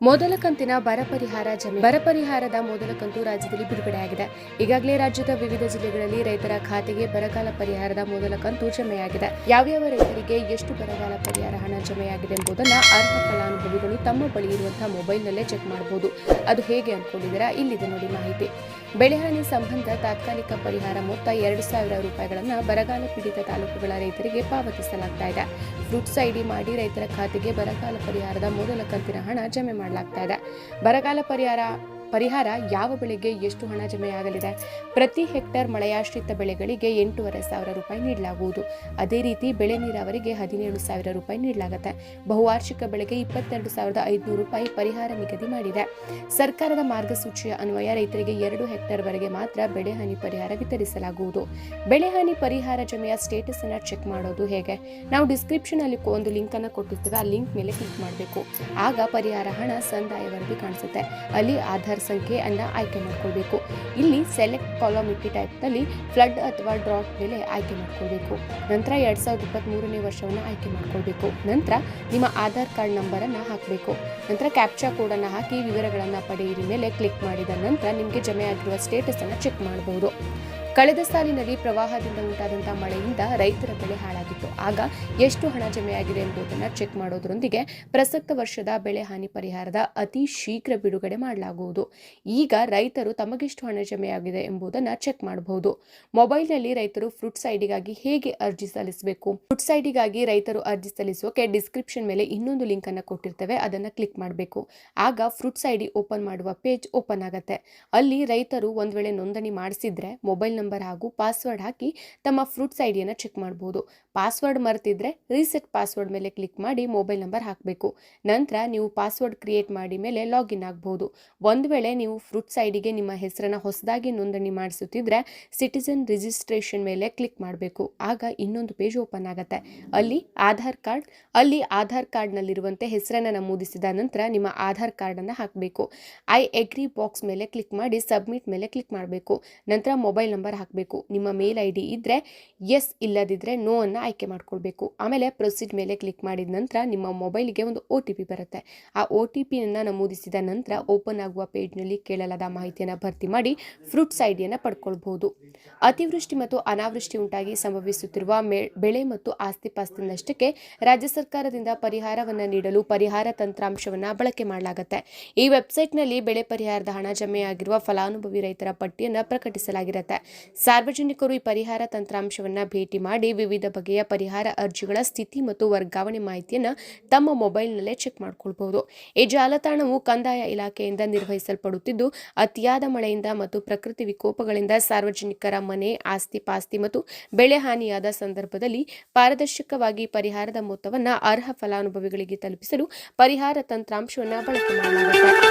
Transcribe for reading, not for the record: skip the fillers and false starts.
ಮೊದಲ ಕಂತಿನ ಬರ ಪರಿಹಾರದ ಮೊದಲ ಕಂತು ರಾಜ್ಯದಲ್ಲಿ ಬಿಡುಗಡೆಯಾಗಿದೆ. ಈಗಾಗಲೇ ರಾಜ್ಯದ ವಿವಿಧ ಜಿಲ್ಲೆಗಳಲ್ಲಿ ರೈತರ ಖಾತೆಗೆ ಬರಗಾಲ ಪರಿಹಾರದ ಮೊದಲ ಕಂತು ಜಮೆಯಾಗಿದೆ. ಯಾವ್ಯಾವ ರೈತರಿಗೆ ಎಷ್ಟು ಬರಗಾಲ ಪರಿಹಾರ ಹಣ ಜಮೆಯಾಗಿದೆ ಎಂಬುದನ್ನು ಅರ್ಹ ಫಲಾನುಭವಿಗಳು ತಮ್ಮ ಬಳಿ ಇರುವಂತಹ ಮೊಬೈಲ್ನಲ್ಲೇ ಚೆಕ್ ಮಾಡಬಹುದು. ಅದು ಹೇಗೆ ಅನ್ಕೊಂಡಿದ್ದೀರಾ? ಇಲ್ಲಿದೆ ನೋಡಿ ಮಾಹಿತಿ. ಬೆಳೆಹಾನಿ ಸಂಬಂಧ ತಾತ್ಕಾಲಿಕ ಪರಿಹಾರ ಮೊತ್ತ 2,000 ರೂಪಾಯಿಗಳನ್ನು ಬರಗಾಲ ಪೀಡಿತ ತಾಲೂಕುಗಳ ರೈತರಿಗೆ ಪಾವತಿಸಲಾಗ್ತಾ ಇದೆ. ಫ್ರೂಟ್ಸ್ ಐಡಿ ಮಾಡಿ ರೈತರ ಖಾತೆಗೆ ಬರಗಾಲ ಪರಿಹಾರದ ಮೊದಲ ಕಂತಿನ ಹಣ ಜಮೆ ಮಾಡಲಾಗ್ತಾ ಇದೆ. ಬರಗಾಲ ಪರಿಹಾರ ಯಾವ ಬೆಳೆಗೆ ಎಷ್ಟು ಹಣ ಜಮೆಯಾಗಲಿದೆ? ಪ್ರತಿ ಹೆಕ್ಟೇರ್ ಮಳೆಯಾಶ್ರಿತ ಬೆಳೆಗಳಿಗೆ 8,500 ರೂಪಾಯಿ ನೀಡಲಾಗುವುದು. ಅದೇ ರೀತಿ ಬೆಳೆ ನೀರಾವರಿಗೆ 17,000 ರೂಪಾಯಿ ನೀಡಲಾಗುತ್ತೆ. ಬಹುವಾರ್ಷಿಕ ಬೆಳೆಗೆ 22,500 ರೂಪಾಯಿ ಪರಿಹಾರ ನಿಗದಿ ಮಾಡಿದೆ. ಸರ್ಕಾರದ ಮಾರ್ಗಸೂಚಿಯ ಅನ್ವಯ ರೈತರಿಗೆ 2 ಹೆಕ್ಟೇರ್ ವರೆಗೆ ಮಾತ್ರ ಬೆಳೆಹಾನಿ ಪರಿಹಾರ ವಿತರಿಸಲಾಗುವುದು. ಬೆಳೆಹಾನಿ ಪರಿಹಾರ ಜಮೆಯ ಸ್ಟೇಟಸ್ ಅನ್ನು ಚೆಕ್ ಮಾಡೋದು ಹೇಗೆ? ನಾವು ಡಿಸ್ಕ್ರಿಪ್ಷನ್ ಅಲ್ಲಿ ಒಂದು ಲಿಂಕ್ ಅನ್ನು ಕೊಟ್ಟಿರ್ತೇವೆ. ಆ ಲಿಂಕ್ ಮೇಲೆ ಕ್ಲಿಕ್ ಮಾಡಬೇಕು. ಆಗ ಪರಿಹಾರ ಹಣ ಸಂದಾಯ ವರದಿ ಕಾಣಿಸುತ್ತೆ. ಅಲ್ಲಿ ಆಧಾರ್ ಸಂಖ್ಯೆ ಅನ್ನ ಆಯ್ಕೆ ಮಾಡ್ಕೊಳ್ಬೇಕು. ಇಲ್ಲಿ ಸೆಲೆಕ್ಟ್ ಕಾಲಮಿಟಿ ಟೈಪ್ ನಲ್ಲಿ ಫ್ಲಡ್ ಅಥವಾ ಡ್ರಾಟ್ ಮೇಲೆ ಆಯ್ಕೆ ಮಾಡ್ಕೊಳ್ಬೇಕು. ನಂತರ 2023ನೇ ವರ್ಷವನ್ನ ಆಯ್ಕೆ ಮಾಡ್ಕೊಳ್ಬೇಕು. ನಂತರ ನಿಮ್ಮ ಆಧಾರ್ ಕಾರ್ಡ್ ನಂಬರ್ ಅನ್ನ ಹಾಕಬೇಕು. ನಂತರ ಕ್ಯಾಪ್ಚಾ ಕೋಡ್ ಅನ್ನ ಹಾಕಿ ವಿವರಗಳನ್ನ ಪಡೆಯಿರಿ ಮೇಲೆ ಕ್ಲಿಕ್ ಮಾಡಿದ ನಂತರ ನಿಮಗೆ ಜಮೆ ಆಗಿರುವ ಸ್ಟೇಟಸ್ ಅನ್ನ ಚೆಕ್ ಮಾಡಬಹುದು. ಕಳೆದ ಸಾಲಿನಲ್ಲಿ ಪ್ರವಾಹದಿಂದ ಉಂಟಾದಂತಹ ಮಳೆಯಿಂದ ರೈತರ ಬೆಳೆ ಹಾಳಾಗಿತ್ತು. ಆಗ ಎಷ್ಟು ಹಣ ಜಮೆಯಾಗಿದೆ ಎಂಬುದನ್ನು ಚೆಕ್ ಮಾಡೋದ್ರೊಂದಿಗೆ ಪ್ರಸಕ್ತ ವರ್ಷದ ಬೆಳೆ ಹಾನಿ ಪರಿಹಾರದ ಅತಿ ಶೀಘ್ರ ಬಿಡುಗಡೆ ಮಾಡಲಾಗುವುದು. ಈಗ ರೈತರು ತಮಗೆಷ್ಟು ಹಣ ಜಮೆಯಾಗಿದೆ ಎಂಬುದನ್ನು ಚೆಕ್ ಮಾಡಬಹುದು. ಮೊಬೈಲ್ನಲ್ಲಿ ರೈತರು ಫ್ರೂಟ್ಸ್ ಐಡಿಗಾಗಿ ಹೇಗೆ ಅರ್ಜಿ ಸಲ್ಲಿಸಬೇಕು? ಫ್ರೂಟ್ಸ್ ಐಡಿಗಾಗಿ ರೈತರು ಅರ್ಜಿ ಸಲ್ಲಿಸೋಕೆ ಡಿಸ್ಕ್ರಿಪ್ಷನ್ ಮೇಲೆ ಇನ್ನೊಂದು ಲಿಂಕ್ ಅನ್ನು ಕೊಟ್ಟಿರ್ತೇವೆ. ಅದನ್ನು ಕ್ಲಿಕ್ ಮಾಡಬೇಕು. ಆಗ ಫ್ರೂಟ್ಸ್ ಐಡಿ ಓಪನ್ ಮಾಡುವ ಪೇಜ್ ಓಪನ್ ಆಗುತ್ತೆ. ಅಲ್ಲಿ ರೈತರು ಒಂದ್ ವೇಳೆ ನೋಂದಣಿ ಮಾಡಿಸಿದ್ರೆ ಮೊಬೈಲ್ ನಂಬರ್ ಹಾಗೂ ಪಾಸ್ವರ್ಡ್ ಹಾಕಿ ತಮ್ಮ ಫ್ರೂಟ್ಸ್ ಐಡಿಯನ್ನು ಚೆಕ್ ಮಾಡಬಹುದು. ಪಾಸ್ವರ್ಡ್ ಮರೆತಿದ್ರೆ ರೀಸೆಟ್ ಪಾಸ್ವರ್ಡ್ ಮೇಲೆ ಕ್ಲಿಕ್ ಮಾಡಿ ಮೊಬೈಲ್ ನಂಬರ್ ಹಾಕಬೇಕು. ನಂತರ ನೀವು ಪಾಸ್ವರ್ಡ್ ಕ್ರಿಯೇಟ್ ಮಾಡಿ ಮೇಲೆ ಲಾಗಿನ್ ಆಗಬಹುದು. ಒಂದು ವೇಳೆ ನೀವು ಫ್ರೂಟ್ಸ್ ಐಡಿಗೆ ನಿಮ್ಮ ಹೆಸರನ್ನ ಹೊಸದಾಗಿ ನೋಂದಣಿ ಮಾಡಿಸುತ್ತಿದ್ರೆ ಸಿಟಿಜನ್ ರಿಜಿಸ್ಟ್ರೇಷನ್ ಮೇಲೆ ಕ್ಲಿಕ್ ಮಾಡಬೇಕು. ಆಗ ಇನ್ನೊಂದು ಪೇಜ್ ಓಪನ್ ಆಗುತ್ತೆ. ಅಲ್ಲಿ ಆಧಾರ್ ಕಾರ್ಡ್ ನಲ್ಲಿರುವಂತೆ ಹೆಸರನ್ನ ನಮೂದಿಸಿದ ನಂತರ ನಿಮ್ಮ ಆಧಾರ್ ಕಾರ್ಡ್ ಅನ್ನು ಹಾಕಬೇಕು. ಐ ಅಗ್ರಿ ಬಾಕ್ಸ್ ಮೇಲೆ ಕ್ಲಿಕ್ ಮಾಡಿ ಸಬ್ಮಿಟ್ ಮೇಲೆ ಕ್ಲಿಕ್ ಮಾಡಬೇಕು. ನಂತರ ಮೊಬೈಲ್ ನಂಬರ್ ಹಾಕಬೇಕು. ನಿಮ್ಮ ಮೇಲ್ ಐಡಿ ಇದ್ರೆ ಎಸ್, ಇಲ್ಲದಿದ್ರೆ ನೋ ಅನ್ನ ಆಯ್ಕೆ ಮಾಡ್ಕೊಳ್ಬೇಕು. ಆಮೇಲೆ ಪ್ರೊಸೀಡ್ ಮೇಲೆ ಕ್ಲಿಕ್ ಮಾಡಿದ ನಂತರ ನಿಮ್ಮ ಮೊಬೈಲ್ಗೆ ಒಂದು OTP ಬರುತ್ತೆ. ಆ OTP ಅನ್ನ ನಮೂದಿಸಿದ ನಂತರ ಓಪನ್ ಆಗುವ ಪೇಜ್ ನಲ್ಲಿ ಕೇಳಲಾದ ಮಾಹಿತಿಯನ್ನು ಭರ್ತಿ ಮಾಡಿ ಫ್ರೂಟ್ಸ್ ಐಡಿಯನ್ನು ಪಡ್ಕೊಳ್ಬಹುದು. ಅತಿವೃಷ್ಟಿ ಮತ್ತು ಅನಾವೃಷ್ಟಿ ಉಂಟಾಗಿ ಸಂಭವಿಸುತ್ತಿರುವ ಬೆಳೆ ಮತ್ತು ಆಸ್ತಿ-ಪಾಸ್ತಿ ನಷ್ಟಕ್ಕೆ ರಾಜ್ಯ ಸರ್ಕಾರದಿಂದ ಪರಿಹಾರವನ್ನು ನೀಡಲು ಪರಿಹಾರ ತಂತ್ರಾಂಶವನ್ನು ಬಳಕೆ ಮಾಡಲಾಗುತ್ತೆ. ಈ ವೆಬ್ಸೈಟ್ ನಲ್ಲಿ ಬೆಳೆ ಪರಿಹಾರದ ಹಣ ಜಮೆಯಾಗಿರುವ ಫಲಾನುಭವಿ ರೈತರ ಪಟ್ಟಿಯನ್ನು ಪ್ರಕಟಿಸಲಾಗಿರುತ್ತೆ. ಸಾರ್ವಜನಿಕರು ಈ ಪರಿಹಾರ ತಂತ್ರಾಂಶವನ್ನ ಭೇಟಿ ಮಾಡಿ ವಿವಿಧ ಬಗೆಯ ಪರಿಹಾರ ಅರ್ಜಿಗಳ ಸ್ಥಿತಿ ಮತ್ತು ವರ್ಗಾವಣೆ ಮಾಹಿತಿಯನ್ನು ತಮ್ಮ ಮೊಬೈಲ್ನಲ್ಲೇ ಚೆಕ್ ಮಾಡಿಕೊಳ್ಳಬಹುದು. ಈ ಜಾಲತಾಣವು ಕಂದಾಯ ಇಲಾಖೆಯಿಂದ ನಿರ್ವಹಿಸಲ್ಪಡುತ್ತಿದ್ದು, ಅತಿಯಾದ ಮಳೆಯಿಂದ ಮತ್ತು ಪ್ರಕೃತಿ ವಿಕೋಪಗಳಿಂದ ಸಾರ್ವಜನಿಕರ ಮನೆ, ಆಸ್ತಿ-ಪಾಸ್ತಿ ಮತ್ತು ಬೆಳೆ ಹಾನಿಯಾದ ಸಂದರ್ಭದಲ್ಲಿ ಪಾರದರ್ಶಕವಾಗಿ ಪರಿಹಾರದ ಮೊತ್ತವನ್ನು ಅರ್ಹ ಫಲಾನುಭವಿಗಳಿಗೆ ತಲುಪಿಸಲು ಪರಿಹಾರ ತಂತ್ರಾಂಶವನ್ನು ಬಳಕೆ ಮಾಡಲಾಗುತ್ತದೆ.